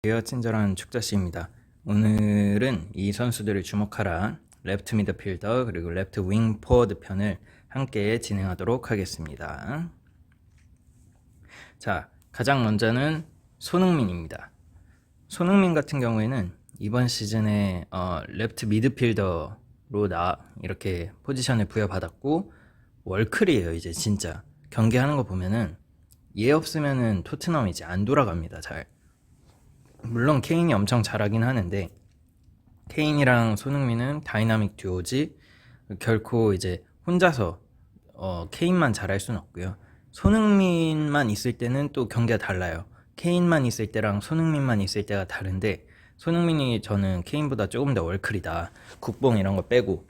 안녕하세요. 친절한 축자씨입니다. 오늘은 이 선수들을 주목하라 레프트 미드필더 그리고 레프트 윙 포워드 편을 함께 진행하도록 하겠습니다. 자, 가장 먼저는 손흥민입니다. 손흥민 같은 경우에는 이번 시즌에 레프트 미드필더로 이렇게 포지션을 부여받았고 월클이에요. 이제 진짜 경기하는 거 보면은 얘 없으면은 토트넘 이제 안 돌아갑니다. 잘. 물론 케인이 엄청 잘하긴 하는데 케인이랑 손흥민은 다이나믹 듀오지 결코 이제 혼자서 케인만 잘할 수는 없고요. 손흥민만 있을 때는 또 경기가 달라요. 케인만 있을 때랑 손흥민만 있을 때가 다른데 손흥민이 저는 케인보다 조금 더 월클이다. 국뽕 이런 거 빼고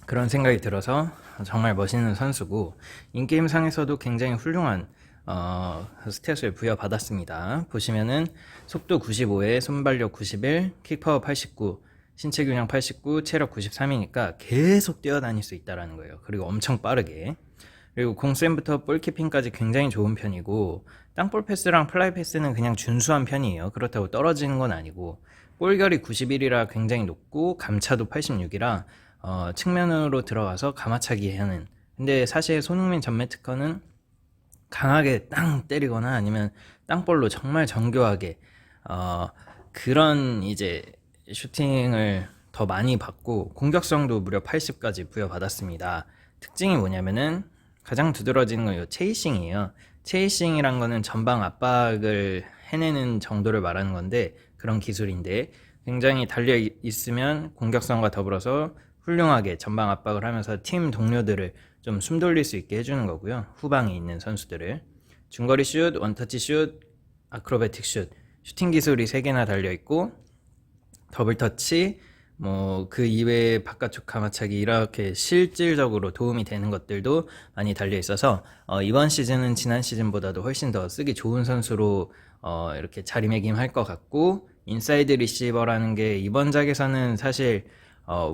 그런 생각이 들어서 정말 멋있는 선수고 인게임상에서도 굉장히 훌륭한 스탯을 부여받았습니다. 보시면은 속도 95에 손발력 91, 킥파워 89, 신체균형 89, 체력 93이니까 계속 뛰어다닐 수 있다는 거예요. 그리고 엄청 빠르게. 그리고 공쌤부터 볼키핑까지 굉장히 좋은 편이고 땅볼 패스랑 플라이 패스는 그냥 준수한 편이에요. 그렇다고 떨어지는 건 아니고 볼결이 91이라 굉장히 높고 감차도 86이라 측면으로 들어가서 가마차기 하는. 근데 사실 손흥민 전매 특허는 강하게 땅 때리거나 아니면 땅볼로 정말 정교하게 그런 이제 슈팅을 더 많이 받고 공격성도 무려 80까지 부여받았습니다. 특징이 뭐냐면은 가장 두드러지는 건 이 체이싱이에요. 체이싱이란 거는 전방 압박을 해내는 정도를 말하는 건데 그런 기술인데 굉장히 달려 있으면 공격성과 더불어서 훌륭하게 전방 압박을 하면서 팀 동료들을 좀 숨 돌릴 수 있게 해주는 거고요. 후방에 있는 선수들을. 중거리 슛, 원터치 슛, 아크로베틱 슛, 슈팅 기술이 3개나 달려있고 더블 터치, 뭐 그 이외에 바깥쪽 가마차기 이렇게 실질적으로 도움이 되는 것들도 많이 달려있어서 이번 시즌은 지난 시즌보다도 훨씬 더 쓰기 좋은 선수로 이렇게 자리매김할 것 같고 인사이드 리시버라는 게 이번 작에서는 사실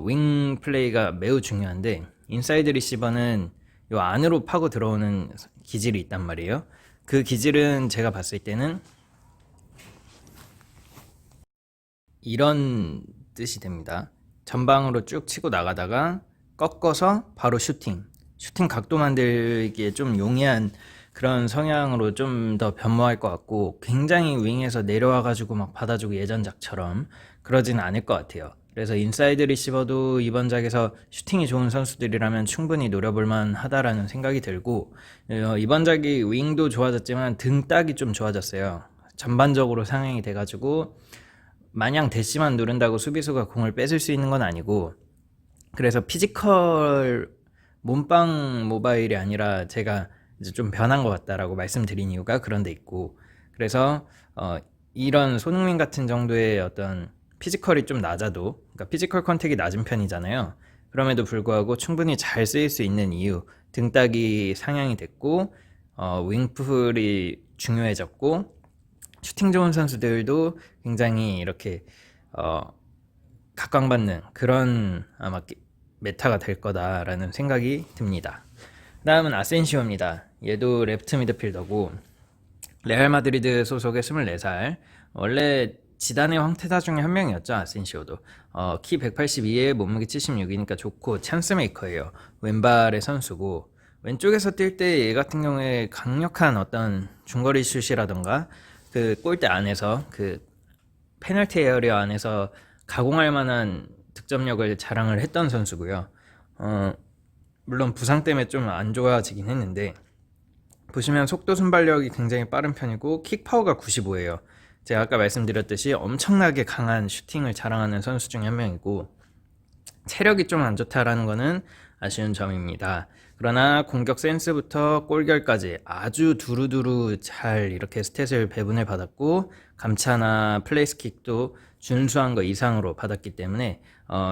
윙 플레이가 매우 중요한데 인사이드 리시버는 요 안으로 파고 들어오는 기질이 있단 말이에요. 그 기질은 제가 봤을 때는 이런 뜻이 됩니다. 전방으로 쭉 치고 나가다가 꺾어서 바로 슈팅 각도 만들기에 좀 용이한 그런 성향으로 좀 더 변모할 것 같고 굉장히 윙에서 내려와가지고 막 받아주고 예전작처럼 그러진 않을 것 같아요. 그래서 인사이드 리시버도 이번 작에서 슈팅이 좋은 선수들이라면 충분히 노려볼만 하다라는 생각이 들고 이번 작이 윙도 좋아졌지만 등딱이 좀 좋아졌어요. 전반적으로 상향이 돼가지고 마냥 대시만 누른다고 수비수가 공을 뺏을 수 있는 건 아니고 그래서 피지컬 몸빵 모바일이 아니라 제가 이제 좀 변한 것 같다라고 말씀드린 이유가 그런 데 있고 그래서 이런 손흥민 같은 정도의 어떤 피지컬이 좀 낮아도 그러니까 피지컬 컨택이 낮은 편이잖아요. 그럼에도 불구하고 충분히 잘 쓰일 수 있는 이유 등딱이 상향이 됐고 윙풀이 중요해졌고 슈팅 좋은 선수들도 굉장히 이렇게 각광받는 그런 아마 메타가 될 거다라는 생각이 듭니다. 다음은 아센시오입니다. 얘도 레프트 미드필더고 레알 마드리드 소속의 24살 원래 지단의 황태자 중에 한 명이었죠. 아센시오도 키 182에 몸무게 76이니까 좋고 찬스메이커예요. 왼발의 선수고 왼쪽에서 뛸 때 얘 같은 경우에 강력한 어떤 중거리 슛이라던가 그 골대 안에서 그 페널티 에어리어 안에서 가공할 만한 득점력을 자랑을 했던 선수고요. 물론 부상 때문에 좀 안 좋아지긴 했는데 보시면 속도 순발력이 굉장히 빠른 편이고 킥파워가 95예요. 제가 아까 말씀드렸듯이 엄청나게 강한 슈팅을 자랑하는 선수 중에 한 명이고 체력이 좀 안 좋다라는 거는 아쉬운 점입니다. 그러나 공격 센스부터 골결까지 아주 두루두루 잘 이렇게 스탯을 배분을 받았고 감차나 플레이스킥도 준수한 거 이상으로 받았기 때문에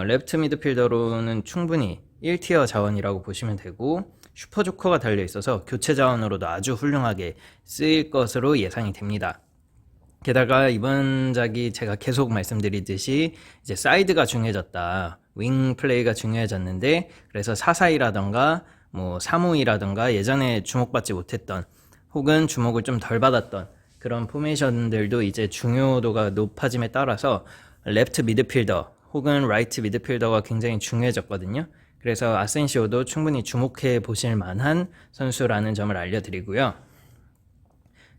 레프트 미드필더로는 충분히 1티어 자원이라고 보시면 되고 슈퍼조커가 달려있어서 교체 자원으로도 아주 훌륭하게 쓰일 것으로 예상이 됩니다. 게다가 이번 작이 제가 계속 말씀드리듯이 이제 사이드가 중요해졌다. 윙 플레이가 중요해졌는데 그래서 4-4-2라던가 뭐 3-5-2라던가 예전에 주목받지 못했던 혹은 주목을 좀 덜 받았던 그런 포메이션들도 이제 중요도가 높아짐에 따라서 레프트 미드필더 혹은 라이트 미드필더가 굉장히 중요해졌거든요. 그래서 아센시오도 충분히 주목해 보실 만한 선수라는 점을 알려드리고요.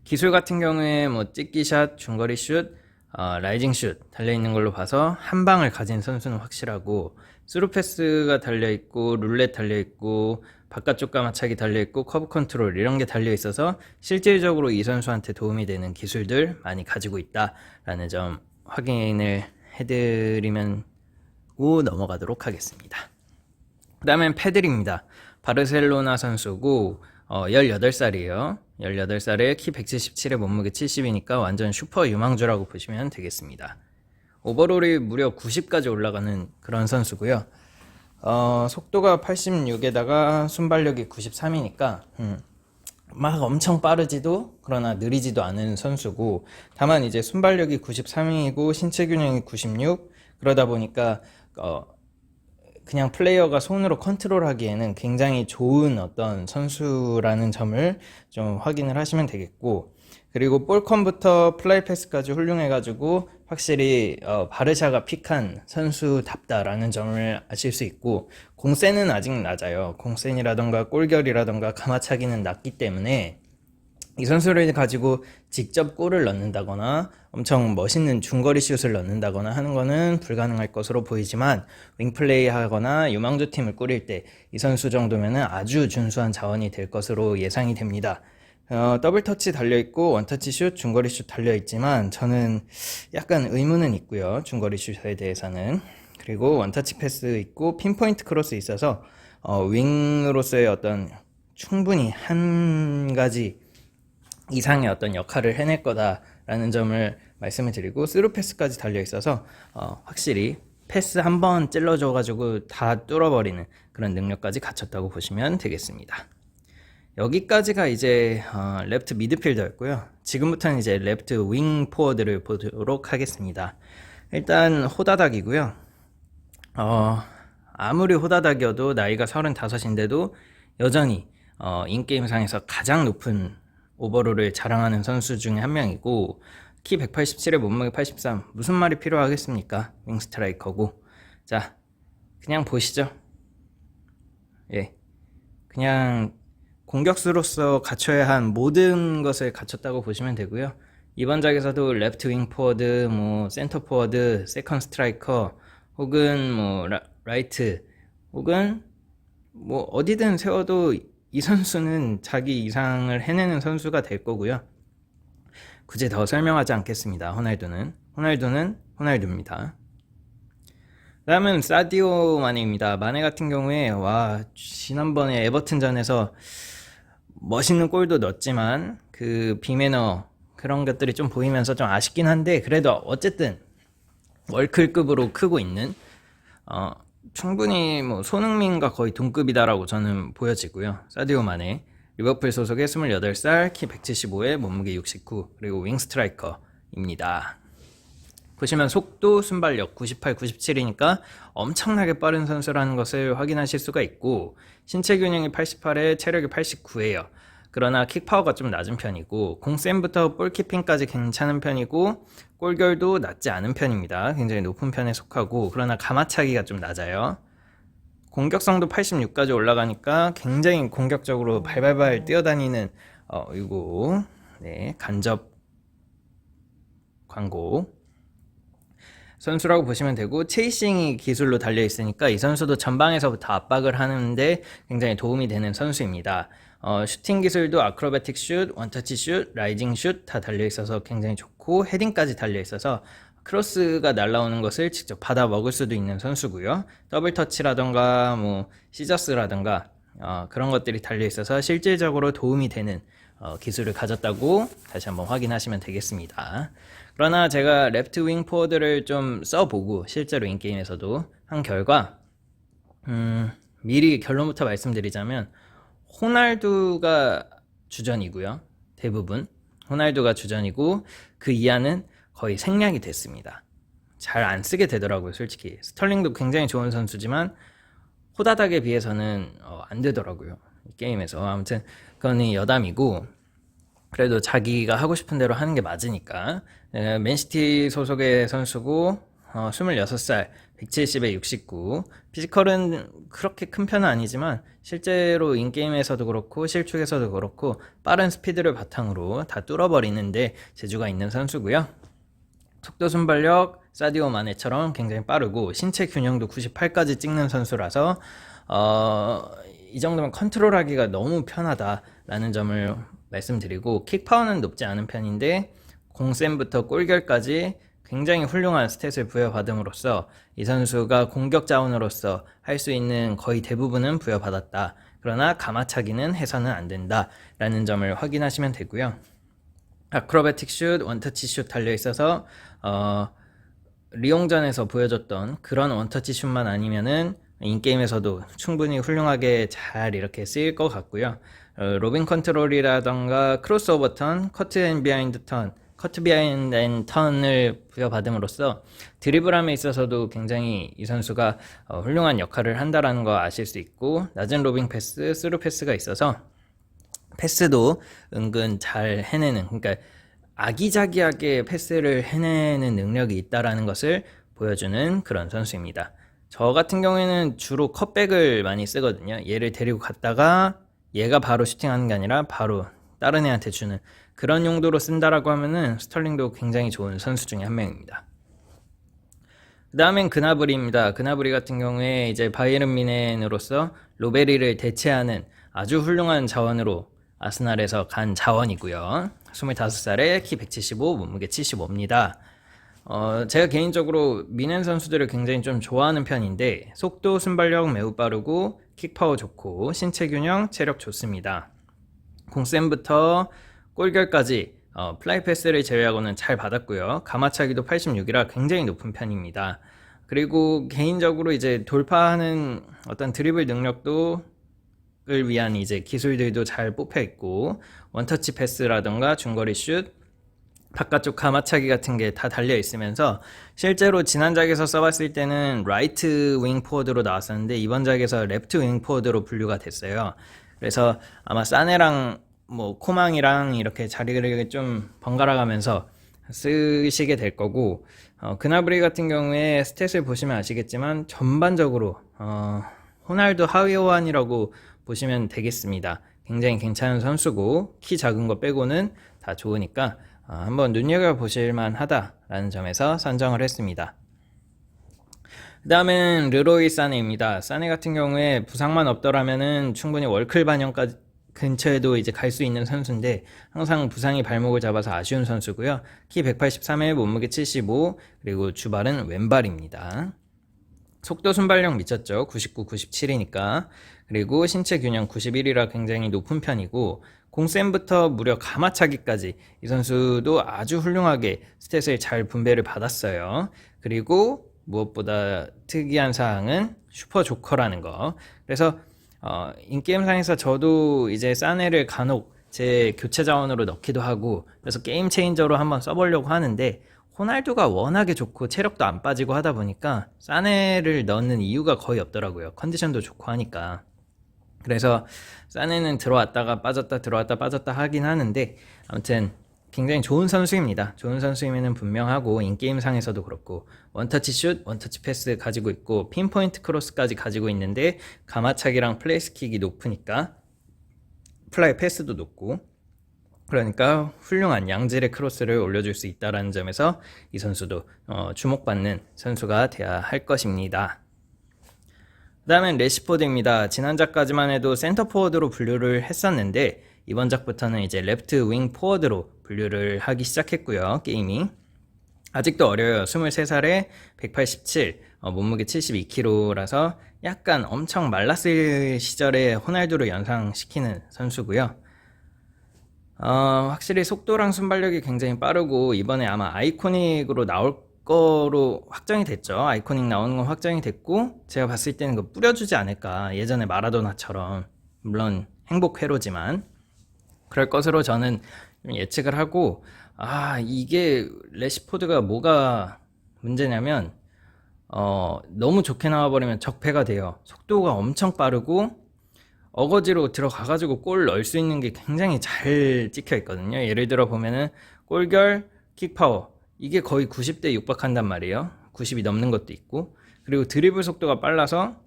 기술 같은 경우에 뭐 찍기샷, 중거리 슛, 라이징 슛 달려있는 걸로 봐서 한 방을 가진 선수는 확실하고, 스루패스가 달려있고 룰렛 달려있고 바깥쪽 까마차기 달려있고 커브 컨트롤 이런 게 달려있어서 실질적으로 이 선수한테 도움이 되는 기술들 많이 가지고 있다라는 점 확인을 해드리면 넘어가도록 하겠습니다. 그 다음엔 페드리입니다. 바르셀로나 선수고 18살이에요. 18살에 키 177에 몸무게 70이니까 완전 슈퍼 유망주라고 보시면 되겠습니다. 오버롤이 무려 90까지 올라가는 그런 선수고요. 속도가 86에다가 순발력이 93이니까 막 엄청 빠르지도 그러나 느리지도 않은 선수고, 다만 이제 순발력이 93이고 신체 균형이 96, 그러다 보니까 그냥 플레이어가 손으로 컨트롤하기에는 굉장히 좋은 어떤 선수라는 점을 좀 확인을 하시면 되겠고, 그리고 볼컨부터 플라이 패스까지 훌륭해가지고 확실히 바르샤가 픽한 선수답다라는 점을 아실 수 있고, 공세는 아직 낮아요. 공센이라던가 골결이라던가 가마차기는 낮기 때문에 이 선수를 가지고 직접 골을 넣는다거나 엄청 멋있는 중거리 슛을 넣는다거나 하는 거는 불가능할 것으로 보이지만, 윙플레이 하거나 유망주 팀을 꾸릴 때 이 선수 정도면은 아주 준수한 자원이 될 것으로 예상이 됩니다. 더블 터치 달려있고 원터치 슛, 중거리 슛 달려있지만 저는 약간 의문은 있고요, 중거리 슛에 대해서는. 그리고 원터치 패스 있고 핀포인트 크로스 있어서 윙으로서의 어떤 충분히 한 가지 이상의 어떤 역할을 해낼 거다라는 점을 말씀을 드리고, 스루 패스까지 달려있어서 확실히 패스 한번 찔러줘가지고 다 뚫어버리는 그런 능력까지 갖췄다고 보시면 되겠습니다. 여기까지가 이제 레프트 미드필더였고요. 지금부터는 이제 레프트 윙 포워드를 보도록 하겠습니다. 일단 호다닥이고요. 아무리 호다닥이어도 나이가 35인데도 여전히 인게임상에서 가장 높은 오버롤을 자랑하는 선수 중에 한 명이고, 키 187에 몸무게 83, 무슨 말이 필요하겠습니까? 윙 스트라이커고. 자, 그냥 보시죠. 예, 그냥 공격수로서 갖춰야 한 모든 것을 갖췄다고 보시면 되고요. 이번 작에서도 레프트 윙 포워드, 뭐 센터 포워드, 세컨 스트라이커, 혹은 뭐 라이트, 혹은 뭐 어디든 세워도 이 선수는 자기 이상을 해내는 선수가 될 거고요. 굳이 더 설명하지 않겠습니다. 호날두는 호날두입니다. 다음은 사디오 마네입니다. 마네 같은 경우에 지난번에 에버튼전에서 멋있는 골도 넣었지만 그 비매너 그런 것들이 좀 보이면서 좀 아쉽긴 한데, 그래도 어쨌든 월클급으로 크고 있는 충분히 뭐 손흥민과 거의 동급이다라고 저는 보여지고요. 사디오 마네, 리버풀 소속의 28살, 키 175에 몸무게 69, 그리고 윙 스트라이커입니다. 보시면 속도, 순발력 98, 97이니까 엄청나게 빠른 선수라는 것을 확인하실 수가 있고, 신체 균형이 88에 체력이 89예요. 그러나 킥파워가 좀 낮은 편이고, 공센부터 볼키핑까지 괜찮은 편이고, 골결도 낮지 않은 편입니다. 굉장히 높은 편에 속하고, 그러나 가마차기가 좀 낮아요. 공격성도 86까지 올라가니까 굉장히 공격적으로 발발발 뛰어다니는 간접 광고 선수라고 보시면 되고, 체이싱이 기술로 달려있으니까 이 선수도 전방에서부터 압박을 하는데 굉장히 도움이 되는 선수입니다. 슈팅 기술도 아크로바틱 슛, 원터치 슛, 라이징 슛 다 달려있어서 굉장히 좋고, 헤딩까지 달려있어서 크로스가 날라오는 것을 직접 받아 먹을 수도 있는 선수고요. 더블 터치라던가 뭐 시저스라던가 그런 것들이 달려있어서 실질적으로 도움이 되는 기술을 가졌다고 다시 한번 확인하시면 되겠습니다. 그러나 제가 레프트 윙 포워드를 좀 써보고 실제로 인게임에서도 한 결과 미리 결론부터 말씀드리자면 호날두가 주전이고요. 대부분 호날두가 주전이고, 그 이하는 거의 생략이 됐습니다. 잘 안 쓰게 되더라고요, 솔직히. 스털링도 굉장히 좋은 선수지만 호다닥에 비해서는 안 되더라고요, 이 게임에서. 아무튼 그건 여담이고, 그래도 자기가 하고 싶은 대로 하는 게 맞으니까. 맨시티 소속의 선수고 26살, 170에 69. 피지컬은 그렇게 큰 편은 아니지만 실제로 인게임에서도 그렇고 실축에서도 그렇고 빠른 스피드를 바탕으로 다 뚫어버리는데 재주가 있는 선수고요. 속도 순발력 사디오 마네처럼 굉장히 빠르고 신체 균형도 98까지 찍는 선수라서 이 정도면 컨트롤하기가 너무 편하다라는 점을 말씀드리고, 킥파워는 높지 않은 편인데 공센부터 골결까지 굉장히 훌륭한 스탯을 부여받음으로써 이 선수가 공격 자원으로서 할 수 있는 거의 대부분은 부여받았다. 그러나 가마차기는 해서는 안 된다 라는 점을 확인하시면 되고요. 아크로바틱 슛, 원터치 슛 달려있어서 리옹전에서 보여줬던 그런 원터치 슛만 아니면은 인게임에서도 충분히 훌륭하게 잘 이렇게 쓰일 것 같고요. 로빙 컨트롤이라던가 크로스오버 턴, 커트 앤 비하인드 턴, 커트 비하인드 앤 턴을 부여받음으로써 드리블함에 있어서도 굉장히 이 선수가 훌륭한 역할을 한다라는 거 아실 수 있고, 낮은 로빙 패스, 스루 패스가 있어서 패스도 은근 잘 해내는, 그러니까 아기자기하게 패스를 해내는 능력이 있다라는 것을 보여주는 그런 선수입니다. 저 같은 경우에는 주로 컷백을 많이 쓰거든요. 얘를 데리고 갔다가 얘가 바로 슈팅하는 게 아니라 바로 다른 애한테 주는 그런 용도로 쓴다라고 하면은 스털링도 굉장히 좋은 선수 중에 한 명입니다. 그 다음엔 그나브리입니다. 그나브리 같은 경우에 이제 바이에른 뮌헨으로서 로베리를 대체하는 아주 훌륭한 자원으로 아스날에서 간 자원이고요. 25살에 키 175, 몸무게 75입니다. 제가 개인적으로 뮌헨 선수들을 굉장히 좀 좋아하는 편인데 속도, 순발력 매우 빠르고 킥파워 좋고 신체 균형, 체력 좋습니다. 공센부터 골결까지 플라이 패스를 제외하고는 잘 받았고요. 가마차기도 86이라 굉장히 높은 편입니다. 그리고 개인적으로 이제 돌파하는 어떤 드리블 능력도 을 위한 이제 기술들도 잘 뽑혀 있고, 원터치 패스라던가 중거리 슛, 바깥쪽 가마차기 같은 게 다 달려 있으면서 실제로 지난 작에서 써봤을 때는 라이트 윙 포워드로 나왔었는데 이번 작에서 레프트 윙 포워드로 분류가 됐어요. 그래서 아마 사네랑 뭐 코망이랑 이렇게 자리를 좀 번갈아 가면서 쓰시게 될 거고, 그나브리 같은 경우에 스탯을 보시면 아시겠지만 전반적으로 호날두 하위 호환이라고 보시면 되겠습니다. 굉장히 괜찮은 선수고 키 작은 거 빼고는 다 좋으니까 한번 눈여겨보실만 하다라는 점에서 선정을 했습니다. 그 다음은 르로이 사네입니다. 사네 같은 경우에 부상만 없더라면은 충분히 월클 반영까지 근처에도 이제 갈 수 있는 선수인데 항상 부상이 발목을 잡아서 아쉬운 선수고요. 키 183에 몸무게 75, 그리고 주발은 왼발입니다. 속도 순발력 미쳤죠. 99, 97이니까. 그리고 신체 균형 91이라 굉장히 높은 편이고, 공센부터 무려 가마차기까지 이 선수도 아주 훌륭하게 스탯을 잘 분배를 받았어요. 그리고 무엇보다 특이한 사항은 슈퍼 조커라는 거. 그래서 인게임상에서 저도 이제 사네를 간혹 제 교체 자원으로 넣기도 하고, 그래서 게임 체인저로 한번 써보려고 하는데 호날두가 워낙에 좋고 체력도 안 빠지고 하다 보니까 사네를 넣는 이유가 거의 없더라고요. 컨디션도 좋고 하니까. 그래서 사네는 들어왔다가 빠졌다 들어왔다 빠졌다 하긴 하는데 아무튼 굉장히 좋은 선수입니다. 좋은 선수임에는 분명하고 인게임상에서도 그렇고 원터치 슛, 원터치 패스 가지고 있고 핀포인트 크로스까지 가지고 있는데 가마차기랑 플레이스킥이 높으니까 플라이 패스도 높고, 그러니까 훌륭한 양질의 크로스를 올려줄 수 있다는 점에서 이 선수도 주목받는 선수가 되어야 할 것입니다. 그 다음엔 레시포드입니다. 지난 작까지만 해도 센터 포워드로 분류를 했었는데 이번 작부터는 이제 레프트 윙 포워드로 분류를 하기 시작했고요. 게임이 아직도 어려요. 23살에 187, 몸무게 72kg라서 약간 엄청 말랐을 시절에 호날두를 연상시키는 선수고요. 확실히 속도랑 순발력이 굉장히 빠르고 이번에 아마 아이코닉으로 나올 거로 확정이 됐죠. 아이코닉 나오는 건 확정이 됐고 제가 봤을 때는 그거 뿌려주지 않을까. 예전에 마라도나처럼, 물론 행복 회로지만 그럴 것으로 저는 예측을 하고, 이게 레시포드가 뭐가 문제냐면 너무 좋게 나와버리면 적폐가 돼요. 속도가 엄청 빠르고 어거지로 들어가가지고 골 넣을 수 있는 게 굉장히 잘 찍혀 있거든요. 예를 들어 보면은 골결, 킥파워 이게 거의 90대 육박한단 말이에요. 90이 넘는 것도 있고, 그리고 드리블 속도가 빨라서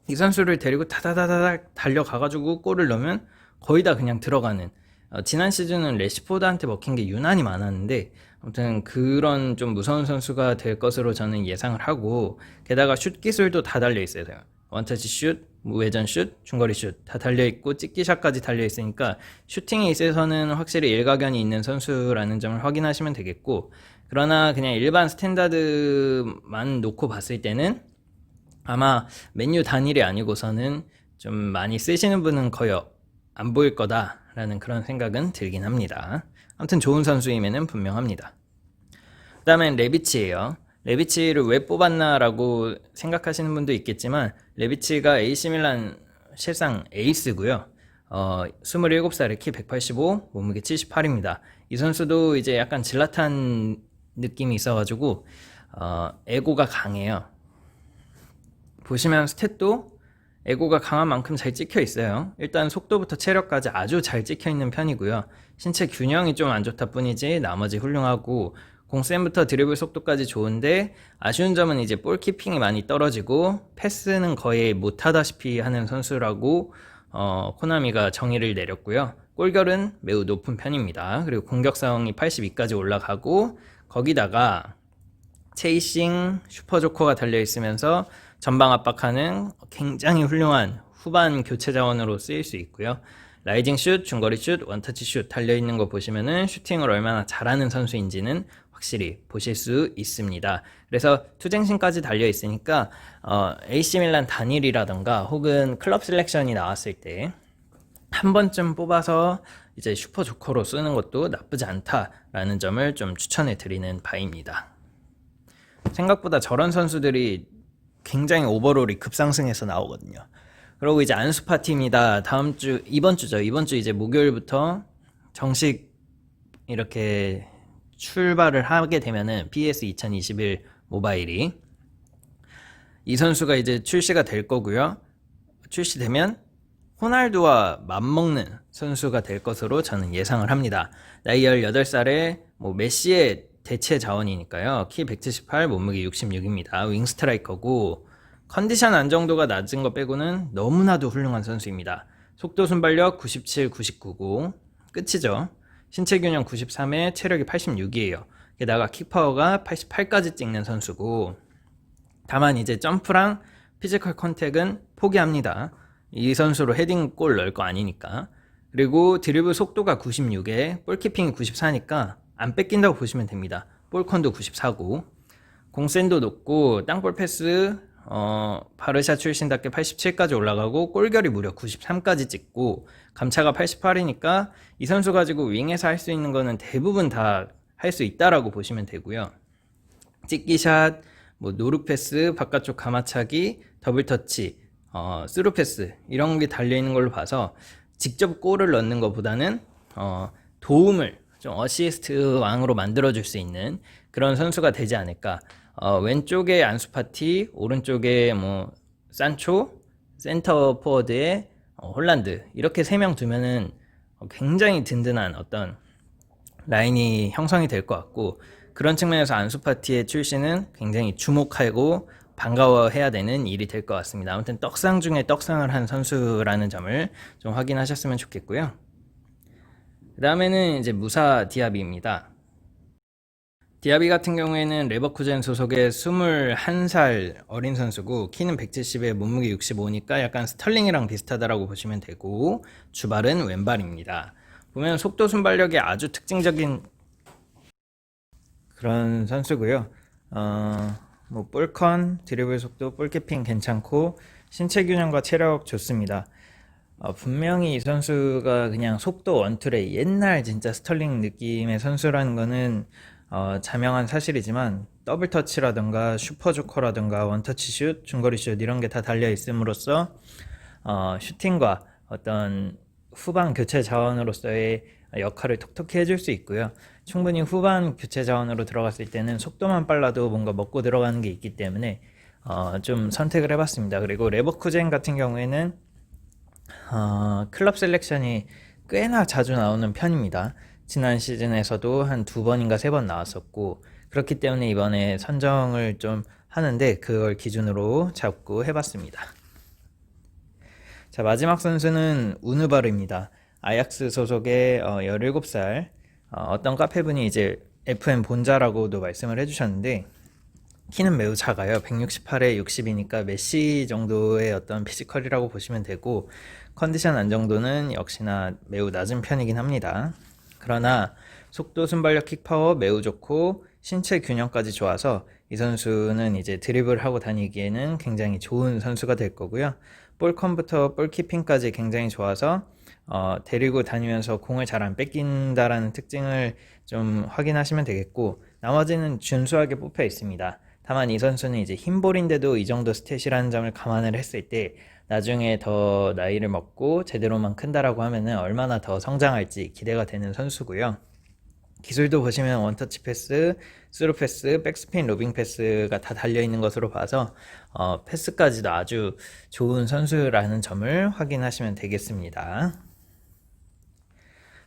이 선수를 데리고 타다다다닥 달려가가지고 골을 넣으면 거의 다 그냥 들어가는, 지난 시즌은 레시포드한테 먹힌 게 유난히 많았는데 아무튼 그런 좀 무서운 선수가 될 것으로 저는 예상을 하고, 게다가 슛 기술도 다 달려 있어요. 원터치 슛, 외전 슛, 중거리 슛 다 달려 있고 찍기샷까지 달려 있으니까 슈팅에 있어서는 확실히 일가견이 있는 선수라는 점을 확인하시면 되겠고, 그러나 그냥 일반 스탠다드만 놓고 봤을 때는 아마 맨유 단일이 아니고서는 좀 많이 쓰시는 분은 거의 안 보일 거다라는 그런 생각은 들긴 합니다. 아무튼 좋은 선수임에는 분명합니다. 그 다음엔 레비치예요. 레비치를 왜 뽑았나라고 생각하시는 분도 있겠지만, 레비치가 AC밀란 실상 에이스고요. 27살에 키 185, 몸무게 78입니다. 이 선수도 이제 약간 질라탄 느낌이 있어가지고 에고가 강해요. 보시면 스탯도 에고가 강한 만큼 잘 찍혀 있어요. 일단 속도부터 체력까지 아주 잘 찍혀 있는 편이고요. 신체 균형이 좀 안 좋다 뿐이지 나머지 훌륭하고, 공센부터 드리블 속도까지 좋은데 아쉬운 점은 이제 볼키핑이 많이 떨어지고 패스는 거의 못하다시피 하는 선수라고 코나미가 정의를 내렸고요. 골결은 매우 높은 편입니다. 그리고 공격성이 82까지 올라가고, 거기다가 체이싱, 슈퍼조커가 달려있으면서 전방 압박하는 굉장히 훌륭한 후반 교체 자원으로 쓰일 수 있고요. 라이징 슛, 중거리 슛, 원터치 슛 달려있는 거 보시면은 슈팅을 얼마나 잘하는 선수인지는 확실히 보실 수 있습니다. 그래서 투쟁신까지 달려있으니까 AC밀란 단일이라던가 혹은 클럽 셀렉션이 나왔을 때 한 번쯤 뽑아서 이제 슈퍼조커로 쓰는 것도 나쁘지 않다라는 점을 좀 추천해 드리는 바입니다. 생각보다 저런 선수들이 굉장히 오버롤이 급상승해서 나오거든요. 그리고 이제 안수파티입니다. 이번 주 이제 목요일부터 정식 이렇게 출발을 하게 되면은 PS 2021 모바일이, 이 선수가 이제 출시가 될 거고요. 출시되면 호날두와 맞먹는 선수가 될 것으로 저는 예상을 합니다. 나이 18살에 메시의 대체 자원이니까요. 키 178, 몸무게 66입니다. 윙 스트라이커고, 컨디션 안정도가 낮은 거 빼고는 너무나도 훌륭한 선수입니다. 속도 순발력 97, 99고 끝이죠. 신체 균형 93에 체력이 86이에요. 게다가 킥파워가 88까지 찍는 선수고, 다만 이제 점프랑 피지컬 컨택은 포기합니다. 이 선수로 헤딩 골 넣을 거 아니니까. 그리고 드리블 속도가 96에 볼키핑이 94니까 안 뺏긴다고 보시면 됩니다. 볼컨도 94고, 공센도 높고, 땅볼 패스 바르샤 출신답게 87까지 올라가고, 골결이 무려 93까지 찍고, 감차가 88이니까 이 선수 가지고 윙에서 할 수 있는 거는 대부분 다 할 수 있다라고 보시면 되고요. 찍기샷, 노루 패스, 바깥쪽 가마차기, 더블 터치, 스루 패스 이런 게 달려 있는 걸로 봐서 직접 골을 넣는 것보다는 도움을 좀 어시스트 왕으로 만들어줄 수 있는 그런 선수가 되지 않을까. 왼쪽에 안수파티, 오른쪽에 산초, 센터 포워드에 홀란드, 이렇게 3명 두면은 굉장히 든든한 어떤 라인이 형성이 될 것 같고, 그런 측면에서 안수파티의 출시는 굉장히 주목하고 반가워해야 되는 일이 될 것 같습니다. 아무튼 떡상 중에 떡상을 한 선수라는 점을 좀 확인하셨으면 좋겠고요. 그 다음에는 이제 무사 디아비입니다. 디아비 같은 경우에는 레버쿠젠 소속의 21살 어린 선수고, 키는 170에 몸무게 65니까 약간 스털링이랑 비슷하다라고 보시면 되고, 주발은 왼발입니다. 보면 속도 순발력이 아주 특징적인 그런 선수고요. 볼컨, 드리블 속도, 볼키핑 괜찮고, 신체 균형과 체력 좋습니다. 분명히 이 선수가 그냥 속도 원툴의 옛날 진짜 스털링 느낌의 선수라는 거는 자명한 사실이지만, 더블 터치라든가 슈퍼조커라든가 원터치 슛, 중거리 슛 이런 게 다 달려 있음으로써 슈팅과 어떤 후반 교체 자원으로서의 역할을 톡톡히 해줄 수 있고요. 충분히 후반 교체 자원으로 들어갔을 때는 속도만 빨라도 뭔가 먹고 들어가는 게 있기 때문에 좀 선택을 해봤습니다. 그리고 레버쿠젠 같은 경우에는 클럽 셀렉션이 꽤나 자주 나오는 편입니다. 지난 시즌에서도 한 두 번인가 세 번 나왔었고, 그렇기 때문에 이번에 선정을 좀 하는데 그걸 기준으로 잡고 해봤습니다. 자, 마지막 선수는 우누바르입니다. 아약스 소속의 17살 어떤 카페분이 이제 FM 본자라고도 말씀을 해주셨는데, 키는 매우 작아요. 168에 60이니까 메시 정도의 어떤 피지컬이라고 보시면 되고, 컨디션 안정도는 역시나 매우 낮은 편이긴 합니다. 그러나 속도, 순발력, 킥파워 매우 좋고 신체 균형까지 좋아서 이 선수는 이제 드리블하고 다니기에는 굉장히 좋은 선수가 될 거고요. 볼컨부터 볼키핑까지 굉장히 좋아서 데리고 다니면서 공을 잘 안 뺏긴다라는 특징을 좀 확인하시면 되겠고, 나머지는 준수하게 뽑혀 있습니다. 다만 이 선수는 이제 흰볼인데도 이 정도 스탯이라는 점을 감안을 했을 때 나중에 더 나이를 먹고 제대로만 큰다라고 하면은 얼마나 더 성장할지 기대가 되는 선수고요. 기술도 보시면 원터치 패스, 스루 패스, 백스핀, 로빙 패스가 다 달려있는 것으로 봐서 패스까지도 아주 좋은 선수라는 점을 확인하시면 되겠습니다.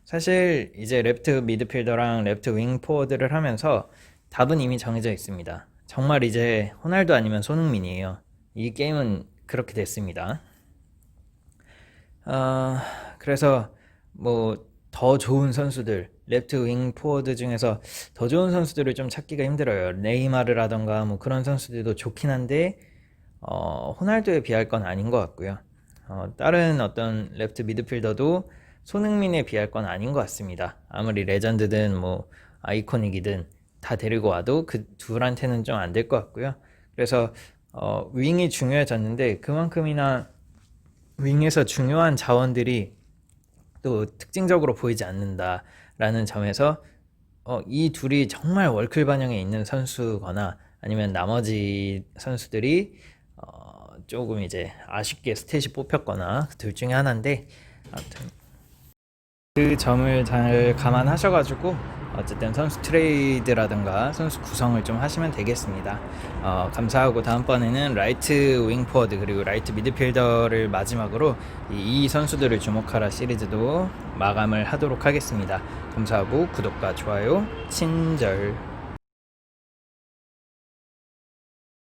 사실 이제 레프트 미드필더랑 레프트 윙 포워드를 하면서 답은 이미 정해져 있습니다. 정말 이제 호날두 아니면 손흥민이에요. 이 게임은 그렇게 됐습니다. 그래서 뭐 더 좋은 선수들, 레프트 윙 포워드 중에서 더 좋은 선수들을 좀 찾기가 힘들어요. 네이마르라던가 뭐 그런 선수들도 좋긴 한데 호날두에 비할 건 아닌 것 같고요. 다른 어떤 레프트 미드필더도 손흥민에 비할 건 아닌 것 같습니다. 아무리 레전드든 뭐 아이코닉이든 다 데리고 와도 그 둘한테는 좀 안 될 것 같고요. 그래서 윙이 중요해졌는데 그만큼이나 윙에서 중요한 자원들이 또 특징적으로 보이지 않는다라는 점에서 이 둘이 정말 월클 반영에 있는 선수거나 아니면 나머지 선수들이 조금 이제 아쉽게 스탯이 뽑혔거나 둘 중에 하나인데, 아무튼 그 점을 잘 감안하셔가지고 어쨌든 선수 트레이드라든가 선수 구성을 좀 하시면 되겠습니다. 감사하고 다음번에는 라이트 윙 포워드 그리고 라이트 미드필더를 마지막으로 이 선수들을 주목하라 시리즈도 마감을 하도록 하겠습니다. 감사하고 구독과 좋아요 친절.